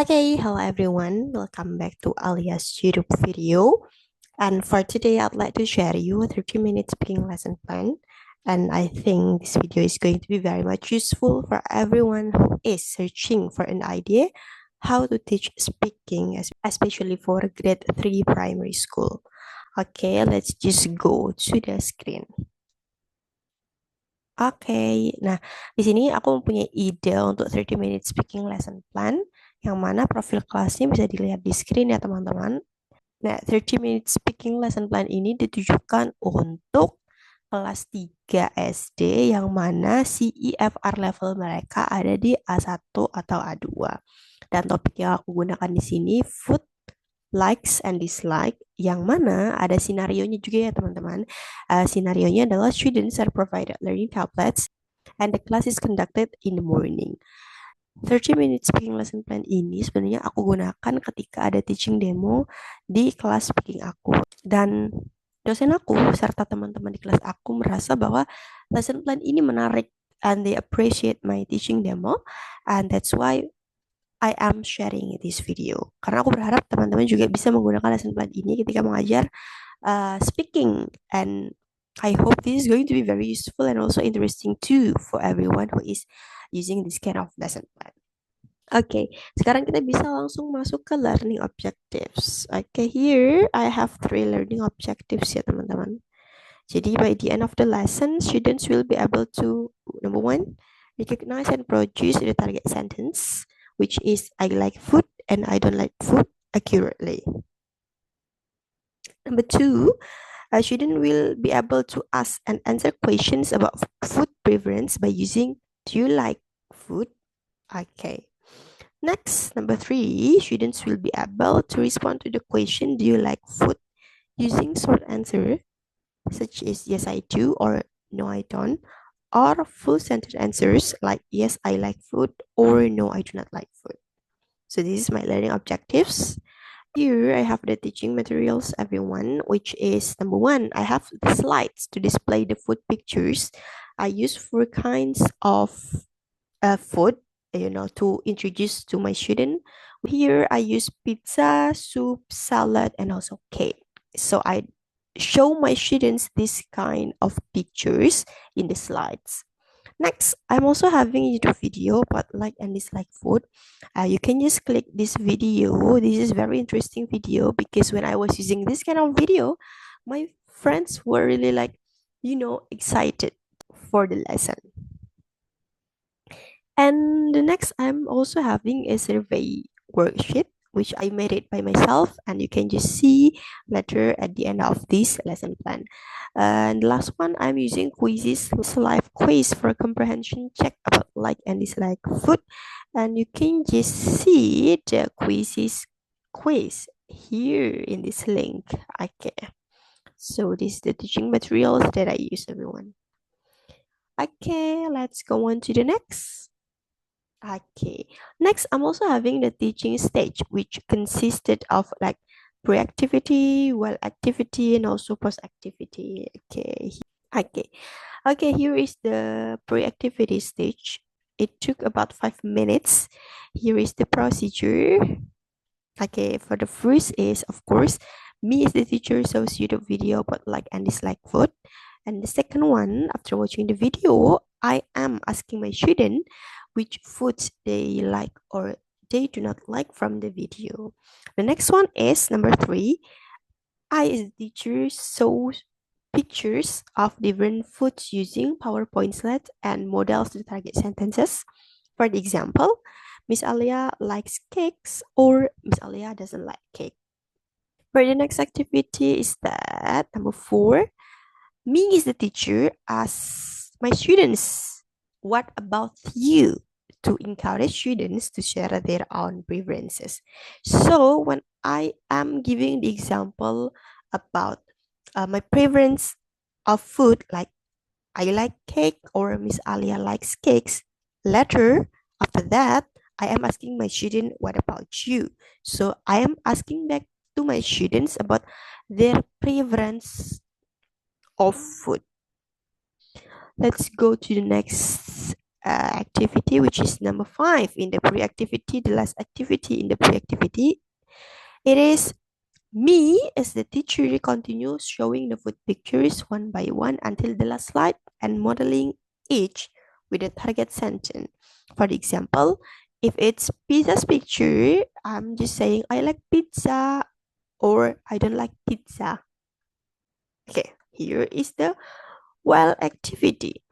Okay, hello everyone. Welcome back to Alia's YouTube video. And for today, I'd like to share you a 30-minute speaking lesson plan. And I think this video is going to be very much useful for everyone who is searching for an idea how to teach speaking, especially for grade 3 primary school. Okay, let's just go to the screen. Oke, nah di sini aku mempunyai ide untuk 30 minute speaking lesson plan yang mana profil kelasnya bisa dilihat di screen ya teman-teman. Nah, 30 minute speaking lesson plan ini ditujukan untuk kelas 3 SD yang mana CEFR level mereka ada di A1 atau A2. Dan topik yang aku gunakan di sini food, likes and dislike, yang mana ada sinarionya juga ya teman-teman. Sinarionya adalah students are provided learning tablets and the class is conducted in the morning. 30 minutes speaking lesson plan ini sebenarnya aku gunakan ketika ada teaching demo di kelas speaking aku. Dan dosen aku serta teman-teman di kelas aku merasa bahwa lesson plan ini menarik and they appreciate my teaching demo, and that's why I am sharing this video. Karena aku berharap teman-teman juga bisa menggunakan lesson plan ini ketika mengajar speaking, and I hope this is going to be very useful and also interesting too for everyone who is using this kind of lesson plan. Oke, sekarang kita bisa langsung masuk ke learning objectives. Oke, here I have 3 learning objectives ya teman-teman. Jadi by the end of the lesson, students will be able to, number 1, recognize and produce the target sentence, which is I like food and I don't like food accurately. Number 2, a student will be able to ask and answer questions about food preference by using do you like food? Okay. Next, number 3, students will be able to respond to the question do you like food using short answer such as yes I do or no I don't, or full sentence answers like yes I like food or no I do not like food. So this is my learning objectives. Here I have the teaching materials everyone, which is number 1, I have the slides to display the food pictures. I use 4 kinds of food to introduce to my student. Here I use pizza, soup, salad, and also cake. So I show my students this kind of pictures in the slides. Next, I'm also having a YouTube video about like and dislike food. You can just click this video. This is very interesting video because when I was using this kind of video, my friends were really like, excited for the lesson. And the next, I'm also having a survey worksheet, which I made it by myself, and you can just see later at the end of this lesson plan. And the last one, I'm using quizzes, live quiz for comprehension check about like and dislike food. And you can just see the quiz here in this link. Okay. So this is the teaching materials that I use, everyone. Okay, let's go on to the next. Okay, next I'm also having the teaching stage, which consisted of like pre-activity, well activity, and also post-activity. Okay, here is the pre-activity stage. It took about 5 minutes. Here is the procedure. Okay, for the first is, of course, me as the teacher shows you the video about like and dislike food. And the second one, after watching the video, I am asking my student which foods they like or they do not like from the video. The next one is number 3. I as the teacher shows pictures of different foods using PowerPoint slides and models to target sentences. For the example, Miss Alia likes cakes or Miss Alia doesn't like cake. For the next activity is that number 4, me as the teacher asks my students, what about you? To encourage students to share their own preferences. So when I am giving the example about my preference of food, like I like cake or Miss Alia likes cakes, later after that, I am asking my student, what about you? So I am asking back to my students about their preference of food. Let's go to the next activity, which is number 5 in the pre-activity, the last activity in the pre-activity. It is me as the teacher continues showing the food pictures one by one until the last slide and modeling each with a target sentence. For example, if it's pizza's picture, I'm just saying I like pizza or I don't like pizza. Okay, here is the well activity.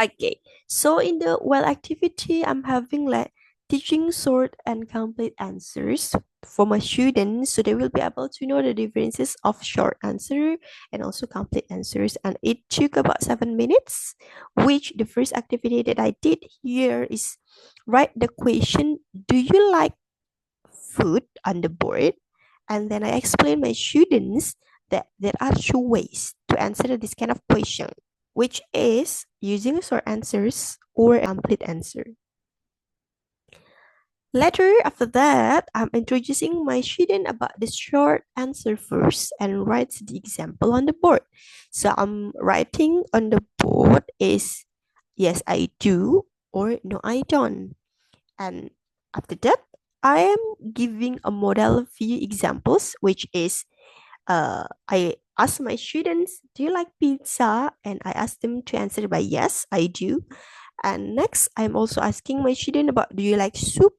Okay, so in the well activity, I'm having like teaching short and complete answers for my students so they will be able to know the differences of short answer and also complete answers. And it took about 7 minutes, which the first activity that I did here is write the question, do you like food on the board? And then I explain my students that there are two ways to answer this kind of question, which is using short answers or a complete answer. Later, after that, I'm introducing my student about the short answer first and writes the example on the board. So I'm writing on the board is yes, I do or no, I don't. And after that, I am giving a model few examples, which is I ask my students, do you like pizza? And I ask them to answer by yes, I do. And next, I'm also asking my student about do you like soup?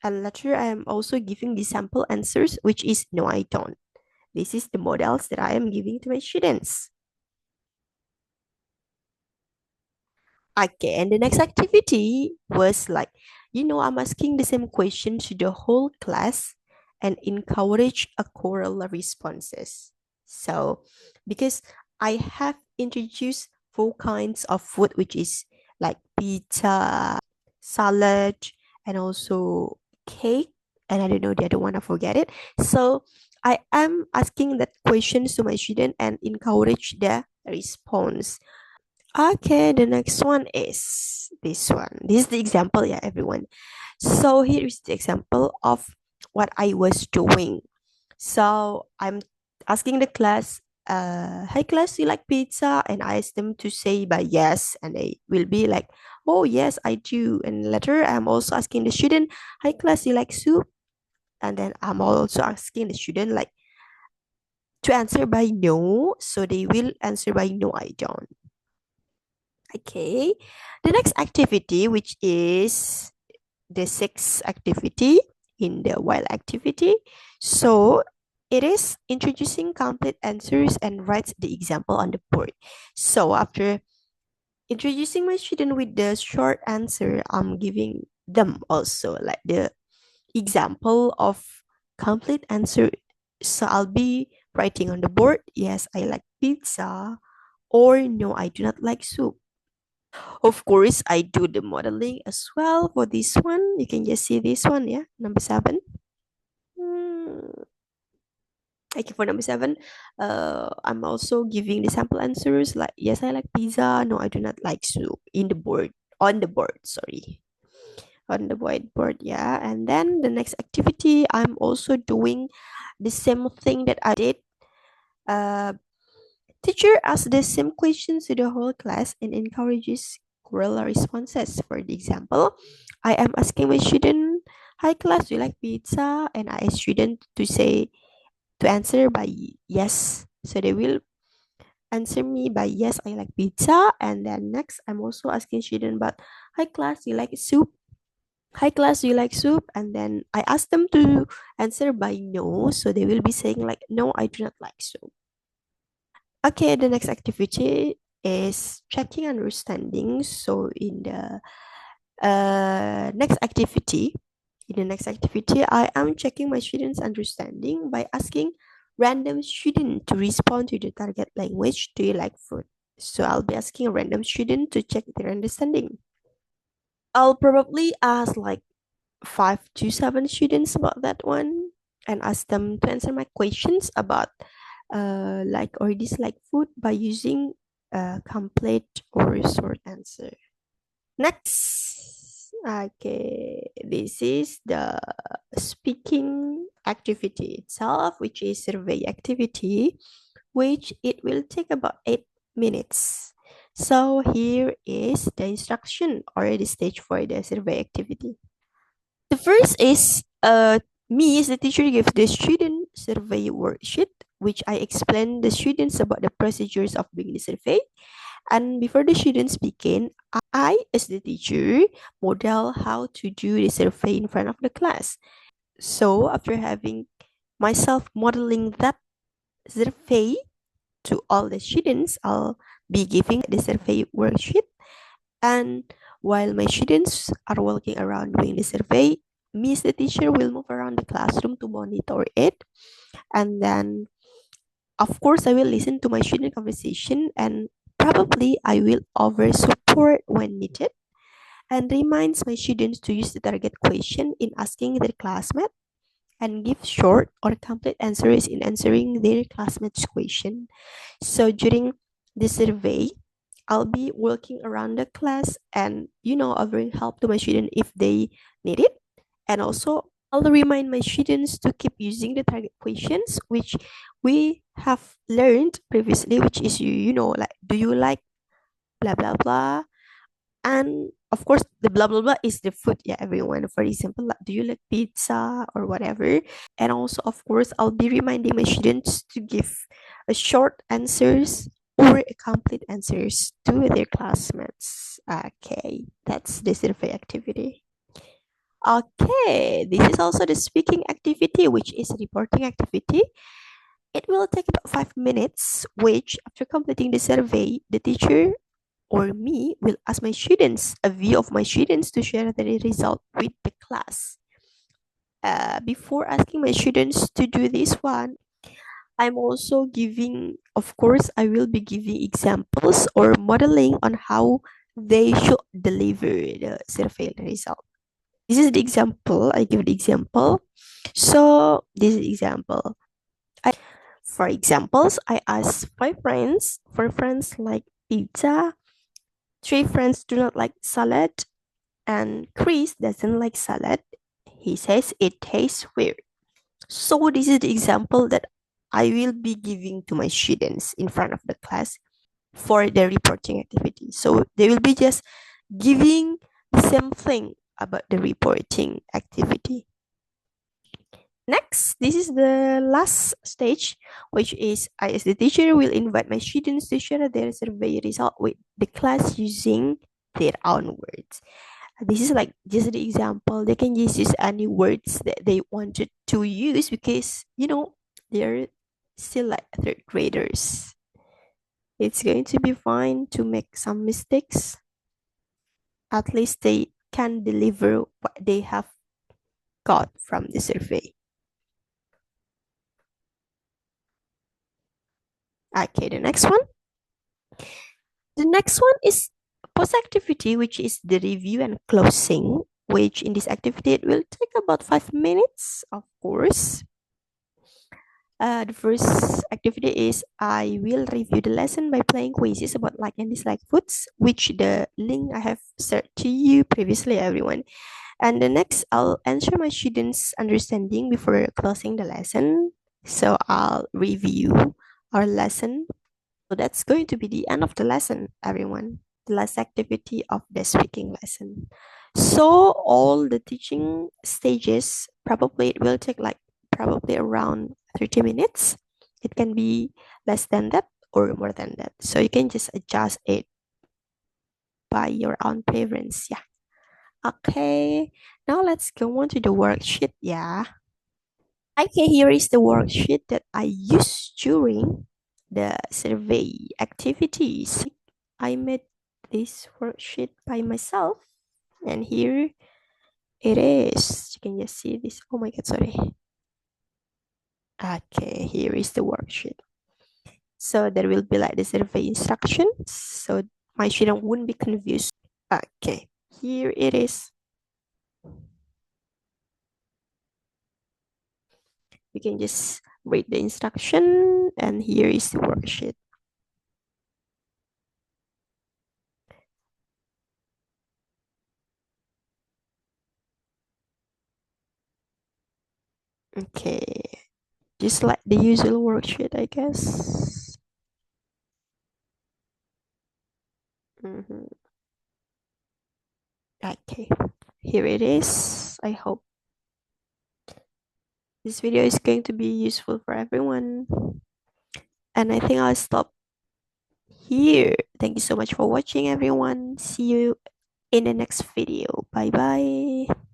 And later, I am also giving the sample answers, which is no, I don't. This is the models that I am giving to my students. Okay, and the next activity was like, I'm asking the same question to the whole class and encourage a choral responses. So, because I have introduced 4 kinds of food, which is like pizza, salad, and also cake, and I don't know the other one, I forget it. So, I am asking that questions to my student and encourage their response. Okay, the next one is this one. This is the example, yeah, everyone. So here is the example of what I was doing. So I'm asking the class, hi class, you like pizza? And I ask them to say by yes, and they will be like, oh yes, I do. And later I'm also asking the student, hi class, you like soup? And then I'm also asking the student like to answer by no, so they will answer by no, I don't. Okay. The next activity, which is the sixth activity in the while activity. So it is introducing complete answers and writes the example on the board. So after introducing my student with the short answer, I'm giving them also like the example of complete answer. So I'll be writing on the board, yes, I like pizza, or no, I do not like soup. Of course, I do the modeling as well for this one. You can just see this one, yeah, number 7. Hmm. Okay, for number 7, I'm also giving the sample answers like yes, I like pizza. No, I do not like soup. In the board, on the board. Sorry, on the whiteboard. Yeah, and then the next activity, I'm also doing the same thing that I did. Uh, Teacher asks the same questions to the whole class and encourages guerrilla responses. For the example, I am asking my student, "Hi class, do you like pizza?" And I ask student to answer by yes. So they will answer me by yes, I like pizza. And then next, I'm also asking student, "But hi class, do you like soup?" Hi class, do you like soup? And then I ask them to answer by no. So they will be saying like, "No, I do not like soup." Okay, the next activity is checking understanding. So in the next activity, I am checking my students' understanding by asking random student to respond to the target language. Do you like food? So I'll be asking a random student to check their understanding. I'll probably ask like 5 to 7 students about that one and ask them to answer my questions about like or dislike food by using complete or short answer. Next, okay, this is the speaking activity itself, which is survey activity, which it will take about 8 minutes. So here is the instruction or the stage for the survey activity. The first is me as the teacher gives the student survey worksheet, which I explain the students about the procedures of doing the survey. And before the students begin, I as the teacher model how to do the survey in front of the class. So after having myself modeling that survey to all the students, I'll be giving the survey worksheet. And while my students are walking around doing the survey, me as the teacher will move around the classroom to monitor it. And then, of course, I will listen to my student conversation and probably I will over support when needed and reminds my students to use the target question in asking their classmate and give short or complete answers in answering their classmates' question. So during the survey, I'll be walking around the class and offering help to my student if they need it. And also I'll remind my students to keep using the target questions which we have learned previously, which is like do you like blah blah blah, and of course the blah blah blah is the food, yeah, everyone. For example, like, do you like pizza or whatever. And also of course I'll be reminding my students to give a short answers or a complete answers to their classmates. Okay, that's the survey activity. Okay, this is also the speaking activity, which is reporting activity. It will take about 5 minutes, which after completing the survey, the teacher or me will ask my students a view of my students to share the result with the class. Before asking my students to do this one, I'm also giving, of course, I will be giving examples or modeling on how they should deliver the survey result. This is the example. I give the example. So this is the example. For examples, I ask five friends. Four friends like pizza. Three friends do not like salad, and Chris doesn't like salad. He says it tastes weird. So this is the example that I will be giving to my students in front of the class for their reporting activity. So they will be just giving the same thing about the reporting activity. Next, this is the last stage, which is I, as the teacher, will invite my students to share their survey result with the class using their own words. This is like just the example. They can just use any words that they wanted to use because they're still like third graders. It's going to be fine to make some mistakes. At least they can deliver what they have got from the survey. Okay, the next one. The next one is post activity, which is the review and closing, which in this activity it will take about 5 minutes, of course. The first activity is I will review the lesson by playing quizzes about like and dislike foods, which the link I have shared to you previously, everyone. And the next, I'll answer my students' understanding before closing the lesson. So I'll review our lesson. So that's going to be the end of the lesson, everyone. The last activity of the speaking lesson. So all the teaching stages probably it will take like probably around 30 minutes. It can be less than that or more than that. So you can just adjust it by your own preference. Yeah. Okay. Now let's go on to the worksheet. Yeah. Okay, here is the worksheet that I used during the survey activities. I made this worksheet by myself, and here it is. You can just see this. Oh my god, sorry. Okay, here is the worksheet. So there will be like the survey instructions, so my student wouldn't be confused. Okay, here it is. You can just read the instruction, and here is the worksheet. Okay, just like the usual worksheet, I guess. Okay, here it is. I hope this video is going to be useful for everyone. And I think I'll stop here. Thank you so much for watching, everyone. See you in the next video. Bye bye.